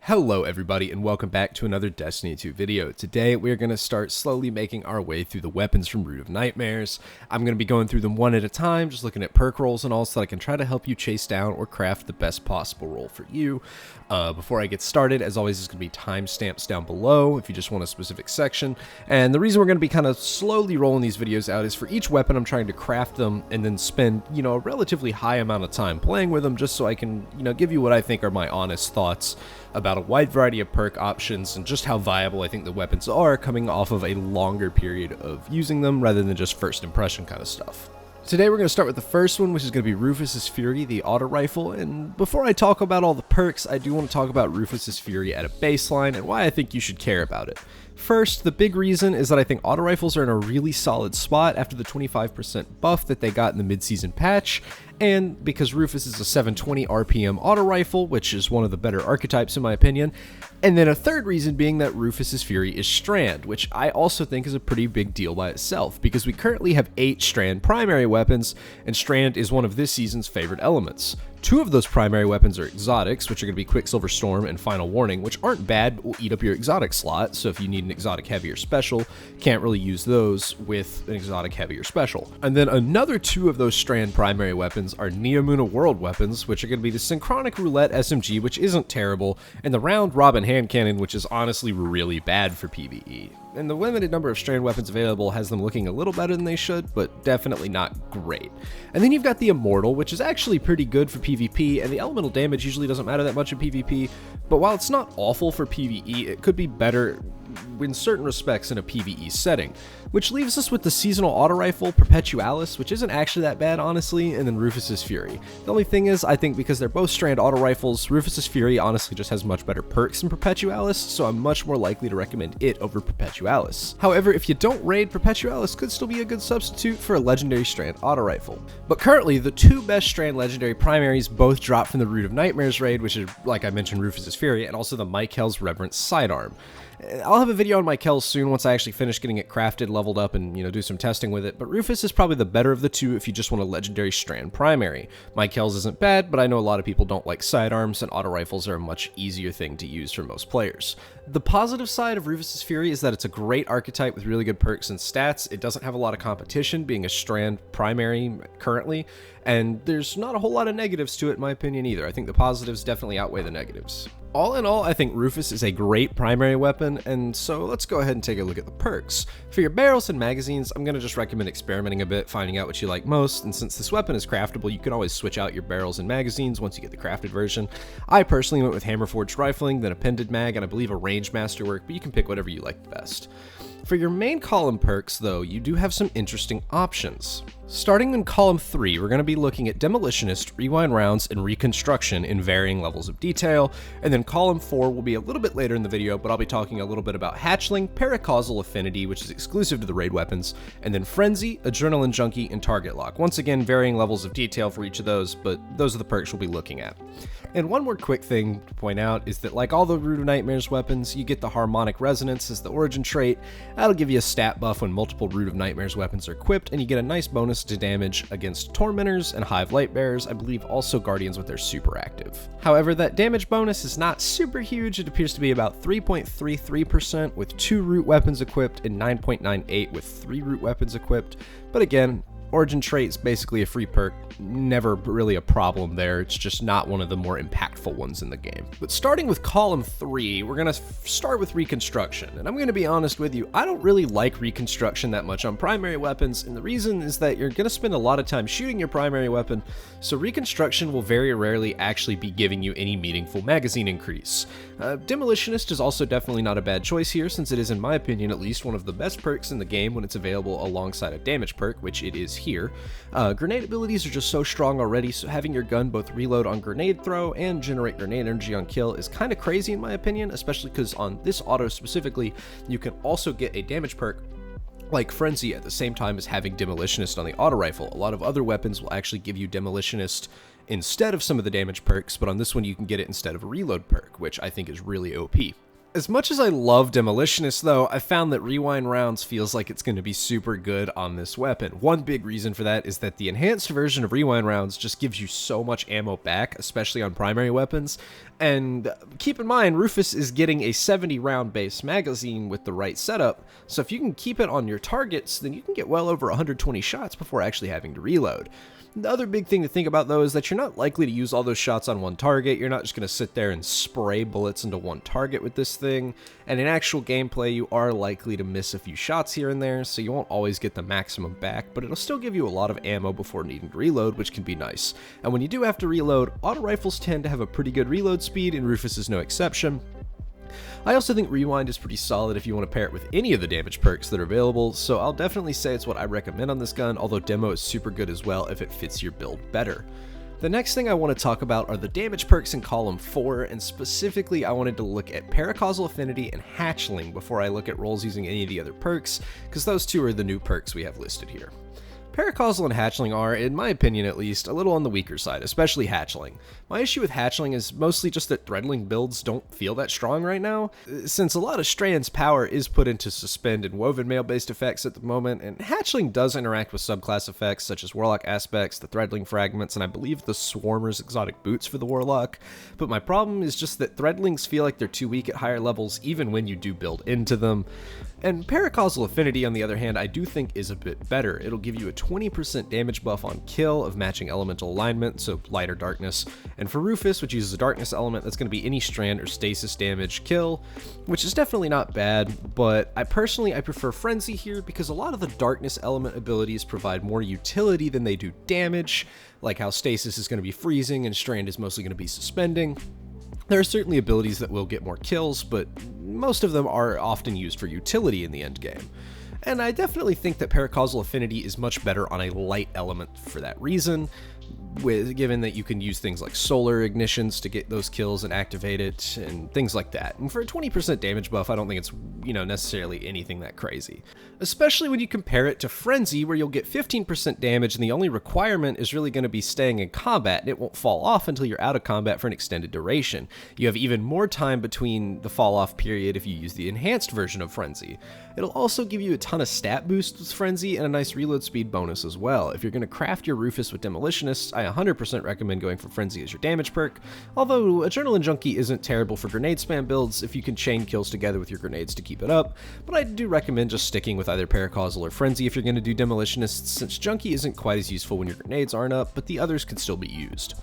Hello everybody and welcome back to another Destiny 2 video. Today we're going to start slowly making our way through the weapons from Root of Nightmares. I'm going to be going through them one at a time, just looking at perk rolls and all, so that I can try to help you chase down or craft the best possible roll for you. Before I get started, as always, there's going to be timestamps down below if you just want a specific section. And the reason we're going to be kind of slowly rolling these videos out is for each weapon I'm trying to craft them and then spend, a relatively high amount of time playing with them, just so I can, give you what I think are my honest thoughts about a wide variety of perk options and just how viable I think the weapons are coming off of a longer period of using them rather than just first impression kind of stuff. Today we're going to start with the first one, which is going to be Rufus's Fury, the auto rifle, and before I talk about all the perks, I do want to talk about Rufus's Fury at a baseline and why I think you should care about it. First, the big reason is that I think auto rifles are in a really solid spot after the 25% buff that they got in the mid-season patch, and because Rufus is a 720 RPM auto rifle, which is one of the better archetypes in my opinion. And then a third reason being that Rufus's Fury is Strand, which I also think is a pretty big deal by itself, because we currently have 8 Strand primary weapons, and Strand is one of this season's favorite elements. 2 of those primary weapons are exotics, which are going to be Quicksilver Storm and Final Warning, which aren't bad but will eat up your exotic slot, so if you need an exotic heavy or special, can't really use those with an exotic heavy or special. And then another 2 of those Strand primary weapons are Neomuna World weapons, which are going to be the Synchronic Roulette SMG, which isn't terrible, and the Round Robin Hand Cannon, which is honestly really bad for PvE. And the limited number of Strand weapons available has them looking a little better than they should, but definitely not great. And then you've got the Immortal, which is actually pretty good for PvP, and the elemental damage usually doesn't matter that much in PvP, but while it's not awful for PvE, it could be better in certain respects in a PvE setting. Which leaves us with the seasonal auto rifle Perpetualis, which isn't actually that bad honestly, and then Rufus's Fury. The only thing is, I think because they're both Strand auto rifles, Rufus's Fury honestly just has much better perks than Perpetualis, so I'm much more likely to recommend it over Perpetualis. However, if you don't raid, Perpetualis could still be a good substitute for a legendary Strand auto rifle. But currently, the 2 best Strand legendary primaries both drop from the Root of Nightmares raid, which is, like I mentioned, Rufus's Fury, and also the Michael's Reverence sidearm. I'll have a video on Michael's soon once I actually finish getting it crafted, leveled up, and do some testing with it, but Rufus is probably the better of the 2 if you just want a legendary Strand primary. Michael's isn't bad, but I know a lot of people don't like sidearms, and auto rifles are a much easier thing to use for most players. The positive side of Rufus's Fury is that it's a great archetype with really good perks and stats. It doesn't have a lot of competition, being a Strand primary currently, and there's not a whole lot of negatives to it in my opinion either. I think the positives definitely outweigh the negatives. All in all, I think Rufus is a great primary weapon, and so let's go ahead and take a look at the perks. For your barrels and magazines, I'm going to just recommend experimenting a bit, finding out what you like most, and since this weapon is craftable, you can always switch out your barrels and magazines once you get the crafted version. I personally went with Hammerforged Rifling, then Appended Mag, and I believe a Range Masterwork, but you can pick whatever you like the best. For your main column perks, though, you do have some interesting options. Starting in column 3, we're going to be looking at Demolitionist, Rewind Rounds, and Reconstruction in varying levels of detail, and then column 4 will be a little bit later in the video, but I'll be talking a little bit about Hatchling, Paracausal Affinity, which is exclusive to the raid weapons, and then Frenzy, Adrenaline Junkie, and Target Lock. Once again, varying levels of detail for each of those, but those are the perks we'll be looking at. And one more quick thing to point out is that like all the Root of Nightmares weapons, you get the Harmonic Resonance as the origin trait. That'll give you a stat buff when multiple Root of Nightmares weapons are equipped, and you get a nice bonus to damage against Tormentors and Hive Lightbearers, I believe also Guardians with their super active. However, that damage bonus is not super huge. It appears to be about 3.33% with 2 root weapons equipped and 9.98 with 3 root weapons equipped, but again, origin trait is basically a free perk, never really a problem there, it's just not one of the more impactful ones in the game. But starting with column 3, we're going to start with Reconstruction, and I'm going to be honest with you, I don't really like Reconstruction that much on primary weapons, and the reason is that you're going to spend a lot of time shooting your primary weapon, so Reconstruction will very rarely actually be giving you any meaningful magazine increase. Demolitionist is also definitely not a bad choice here, since it is, in my opinion at least, one of the best perks in the game when it's available alongside a damage perk, which it is here. Grenade abilities are just so strong already, so having your gun both reload on grenade throw and generate grenade energy on kill is kind of crazy in my opinion, especially because on this auto specifically, you can also get a damage perk like Frenzy at the same time as having Demolitionist on the auto rifle. A lot of other weapons will actually give you Demolitionist instead of some of the damage perks, but on this one you can get it instead of a reload perk, which I think is really OP. As much as I love Demoltionist, though, I found that rewind rounds feels like it's going to be super good on this weapon. One big reason for that is that the enhanced version of rewind rounds just gives you so much ammo back, especially on primary weapons. And keep in mind, Rufus is getting a 70-round base magazine with the right setup, so if you can keep it on your targets, then you can get well over 120 shots before actually having to reload. The other big thing to think about, though, is that you're not likely to use all those shots on one target. You're not just going to sit there and spray bullets into one target with this thing. And in actual gameplay, you are likely to miss a few shots here and there, so you won't always get the maximum back, but it'll still give you a lot of ammo before needing to reload, which can be nice. And when you do have to reload, auto rifles tend to have a pretty good reload speed, and Rufus is no exception. I also think Rewind is pretty solid if you want to pair it with any of the damage perks that are available, so I'll definitely say it's what I recommend on this gun, although Demo is super good as well if it fits your build better. The next thing I want to talk about are the damage perks in column 4, and specifically I wanted to look at Paracausal, Affinity, and Hatchling before I look at rolls using any of the other perks, because those two are the new perks we have listed here. Paracausal and Hatchling are, in my opinion at least, a little on the weaker side, especially Hatchling. My issue with Hatchling is mostly just that Threadling builds don't feel that strong right now, since a lot of Strand's power is put into Suspend and Woven Mail-based effects at the moment, and Hatchling does interact with subclass effects such as Warlock Aspects, the Threadling Fragments, and I believe the Swarmer's Exotic Boots for the Warlock, but my problem is just that Threadlings feel like they're too weak at higher levels even when you do build into them. And Paracausal Affinity, on the other hand, I do think is a bit better. It'll give you a 20% damage buff on kill of matching elemental alignment, so light or darkness. And for Rufus, which uses a darkness element, that's going to be any strand or stasis damage kill, which is definitely not bad, but I prefer Frenzy here because a lot of the darkness element abilities provide more utility than they do damage, like how stasis is going to be freezing and strand is mostly going to be suspending. There are certainly abilities that will get more kills, but most of them are often used for utility in the endgame. And I definitely think that Paracausal Affinity is much better on a light element for that reason, given that you can use things like solar ignitions to get those kills and activate it, and things like that. And for a 20% damage buff, I don't think it's, necessarily anything that crazy. Especially when you compare it to Frenzy, where you'll get 15% damage, and the only requirement is really going to be staying in combat, and it won't fall off until you're out of combat for an extended duration. You have even more time between the fall-off period if you use the enhanced version of Frenzy. It'll also give you a ton of stat boosts with Frenzy, and a nice reload speed bonus as well. If you're going to craft your Rufus with Demolitionists, I 100% recommend going for Frenzy as your damage perk, although Adrenaline Junkie isn't terrible for grenade spam builds if you can chain kills together with your grenades to keep it up, but I do recommend just sticking with either Paracausal or Frenzy if you're going to do Demolitionists, since Junkie isn't quite as useful when your grenades aren't up, but the others can still be used.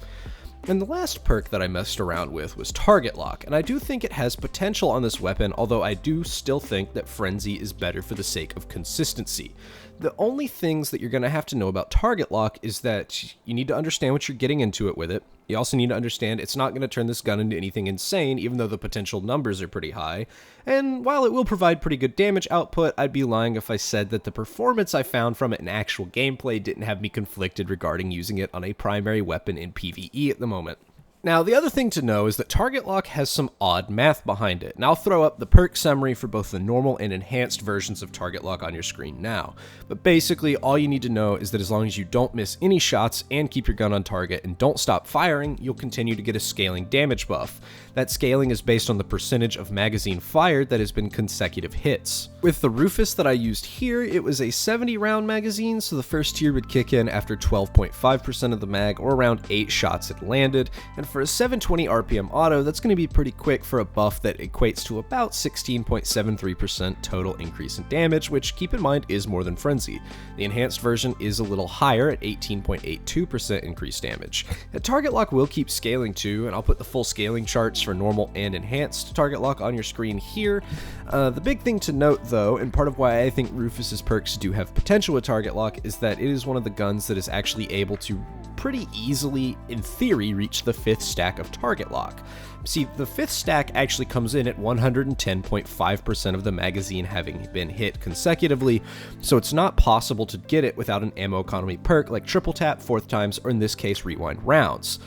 And the last perk that I messed around with was Target Lock, and I do think it has potential on this weapon, although I do still think that Frenzy is better for the sake of consistency. The only things that you're going to have to know about Target Lock is that you need to understand what you're getting into it with it. You also need to understand it's not going to turn this gun into anything insane, even though the potential numbers are pretty high. And while it will provide pretty good damage output, I'd be lying if I said that the performance I found from it in actual gameplay didn't have me conflicted regarding using it on a primary weapon in PvE at the moment. Now, the other thing to know is that Target Lock has some odd math behind it, and I'll throw up the perk summary for both the normal and enhanced versions of Target Lock on your screen now. But basically, all you need to know is that as long as you don't miss any shots and keep your gun on target and don't stop firing, you'll continue to get a scaling damage buff. That scaling is based on the percentage of magazine fired that has been consecutive hits. With the Rufus that I used here, it was a 70-round magazine, so the first tier would kick in after 12.5% of the mag, or around 8 shots it landed, and for a 720 RPM auto, that's going to be pretty quick for a buff that equates to about 16.73% total increase in damage, which, keep in mind, is more than Frenzy. The enhanced version is a little higher at 18.82% increased damage. Target Lock will keep scaling too, and I'll put the full scaling charts for normal and enhanced Target Lock on your screen here. The big thing to note though, and part of why I think Rufus's perks do have potential with Target Lock, is that it is one of the guns that is actually able to pretty easily, in theory, reach the 5th stack of Target Lock. See, the 5th stack actually comes in at 110.5% of the magazine having been hit consecutively, so it's not possible to get it without an ammo economy perk like Triple Tap, 4th times, or in this case, Rewind Rounds.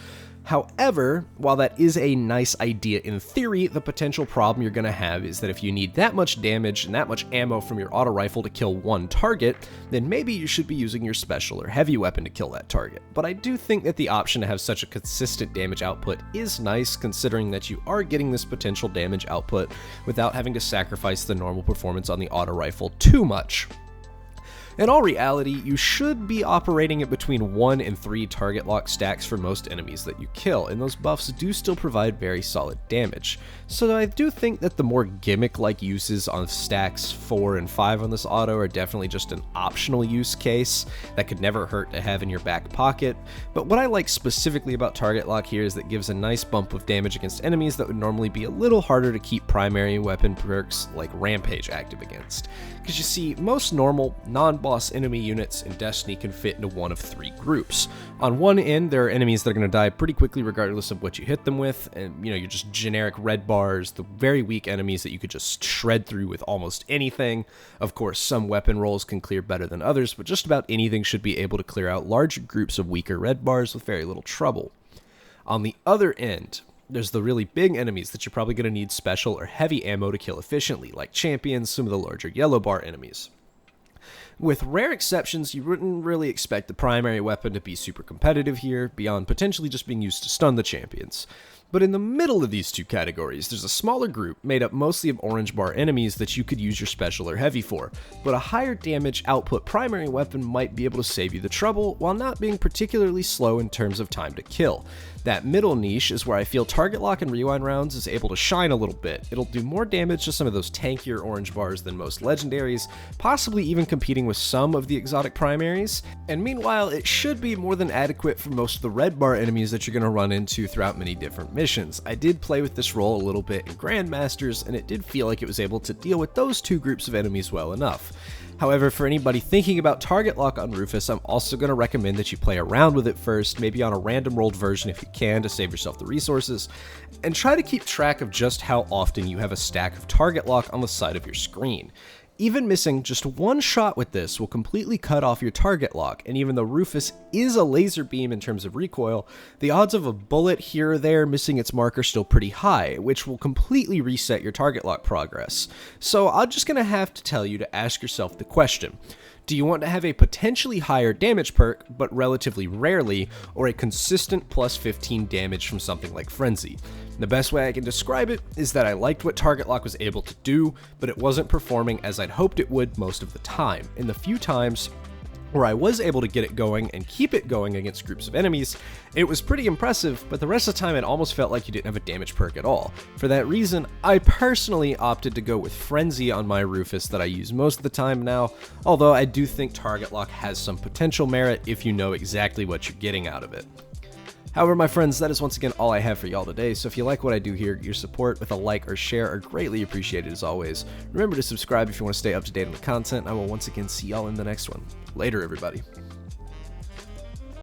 However, while that is a nice idea in theory, the potential problem you're going to have is that if you need that much damage and that much ammo from your auto rifle to kill one target, then maybe you should be using your special or heavy weapon to kill that target. But I do think that the option to have such a consistent damage output is nice, considering that you are getting this potential damage output without having to sacrifice the normal performance on the auto rifle too much. In all reality, you should be operating at between 1 and 3 target lock stacks for most enemies that you kill, and those buffs do still provide very solid damage. So I do think that the more gimmick-like uses on stacks 4 and 5 on this auto are definitely just an optional use case that could never hurt to have in your back pocket. But what I like specifically about target lock here is that it gives a nice bump of damage against enemies that would normally be a little harder to keep primary weapon perks like Rampage active against. Because you see, most normal, non-boss enemy units in Destiny can fit into one of 3 groups. On one end, there are enemies that are going to die pretty quickly regardless of what you hit them with, and you're just generic red bars, the very weak enemies that you could just shred through with almost anything. Of course, some weapon rolls can clear better than others, but just about anything should be able to clear out large groups of weaker red bars with very little trouble. On the other end, there's the really big enemies that you're probably going to need special or heavy ammo to kill efficiently, like champions, some of the larger yellow bar enemies. With rare exceptions, you wouldn't really expect the primary weapon to be super competitive here, beyond potentially just being used to stun the champions. But in the middle of these two categories, there's a smaller group made up mostly of orange bar enemies that you could use your special or heavy for, but a higher damage output primary weapon might be able to save you the trouble while not being particularly slow in terms of time to kill. That middle niche is where I feel target lock and rewind rounds is able to shine a little bit. It'll do more damage to some of those tankier orange bars than most legendaries, possibly even competing with some of the exotic primaries, and meanwhile it should be more than adequate for most of the red bar enemies that you're going to run into throughout many different missions. I did play with this role a little bit in Grandmasters, and it did feel like it was able to deal with those two groups of enemies well enough. However, for anybody thinking about target lock on Rufus, I'm also going to recommend that you play around with it first, maybe on a random rolled version if you can to save yourself the resources, and try to keep track of just how often you have a stack of target lock on the side of your screen. Even missing just one shot with this will completely cut off your target lock, and even though Rufus is a laser beam in terms of recoil, the odds of a bullet here or there missing its mark are still pretty high, which will completely reset your target lock progress. So I'm just going to have to tell you to ask yourself the question: do you want to have a potentially higher damage perk, but relatively rarely, or a consistent plus 15 damage from something like Frenzy? The best way I can describe it is that I liked what target lock was able to do, but it wasn't performing as I'd hoped it would most of the time. In the few times where I was able to get it going and keep it going against groups of enemies, it was pretty impressive, but the rest of the time it almost felt like you didn't have a damage perk at all. For that reason, I personally opted to go with Frenzy on my Rufus that I use most of the time now, although I do think target lock has some potential merit if you know exactly what you're getting out of it. However, my friends, that is once again all I have for y'all today, so if you like what I do here, your support with a like or share are greatly appreciated as always. Remember to subscribe if you want to stay up to date on the content. I will once again see y'all in the next one. Later, everybody.